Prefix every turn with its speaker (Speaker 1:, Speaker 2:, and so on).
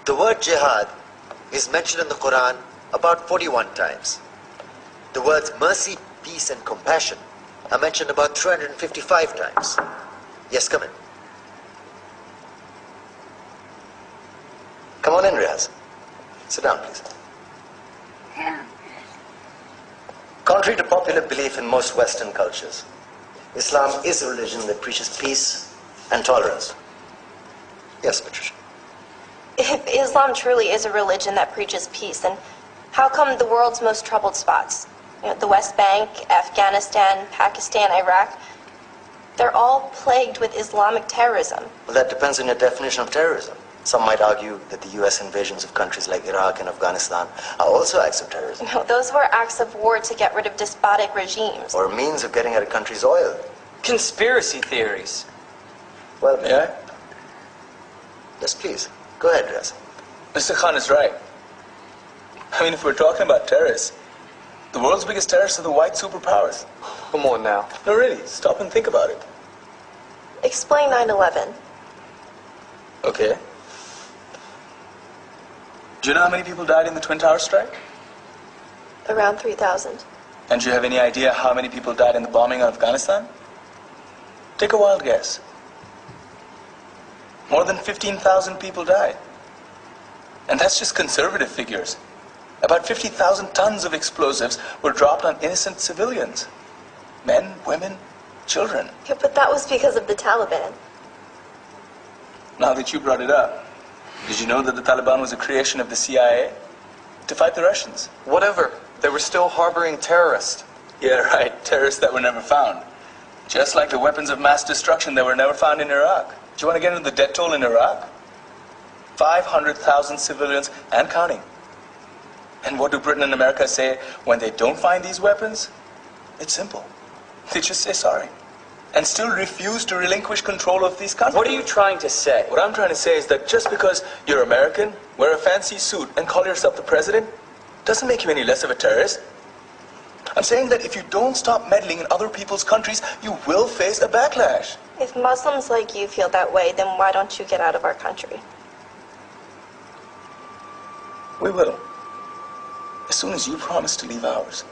Speaker 1: The word jihad is mentioned in the Quran about 41 times. The words mercy, peace, and compassion are mentioned about 355 times. Yes, come in. Come on in, Riaz. Sit down, please. Contrary to popular belief in most Western cultures, Islam is a religion that preaches peace and tolerance. Yes, Patricia.
Speaker 2: If Islam truly is a religion that preaches peace, then how come the world's most troubled spots, the West Bank, Afghanistan, Pakistan, Iraq, they're all plagued with Islamic terrorism?
Speaker 1: Well, that depends on your definition of terrorism. Some might argue that the U.S. invasions of countries like Iraq and Afghanistan are also acts of terrorism.
Speaker 2: No, those were acts of war to get rid of despotic regimes.
Speaker 1: Or means of getting at a country's oil.
Speaker 3: Conspiracy theories.
Speaker 1: Well,
Speaker 3: May I?
Speaker 1: Yes, please. Go ahead, Riaz.
Speaker 3: Mr. Khan is right. I mean, if we're talking about terrorists, the world's biggest terrorists are the white superpowers.
Speaker 4: Come on now.
Speaker 3: No, really, stop and think about it.
Speaker 2: Explain 9/11.
Speaker 3: Okay. Do you know how many people died in the Twin Towers strike?
Speaker 2: Around 3,000.
Speaker 3: And do you have any idea how many people died in the bombing of Afghanistan? Take a wild guess. More than 15,000 people died. And that's just conservative figures. About 50,000 tons of explosives were dropped on innocent civilians. Men, women, children.
Speaker 2: Yeah, but that was because of the Taliban.
Speaker 3: Now that you brought it up, did you know that the Taliban was a creation of the CIA to fight the Russians?
Speaker 4: Whatever. They were still harboring terrorists.
Speaker 3: Yeah, right. Terrorists that were never found. Just like the weapons of mass destruction that were never found in Iraq. Do you want to get into the death toll in Iraq? 500,000 civilians and counting. And what do Britain and America say when they don't find these weapons? It's simple. They just say sorry. And still refuse to relinquish control of these countries.
Speaker 4: What are you trying to say?
Speaker 3: What I'm trying to say is that just because you're American, wear a fancy suit, and call yourself the president, doesn't make you any less of a terrorist. I'm saying that if you don't stop meddling in other people's countries, you will face a backlash.
Speaker 2: If Muslims like you feel that way, then why don't you get out of our country?
Speaker 3: We will. As soon as you promise to leave ours.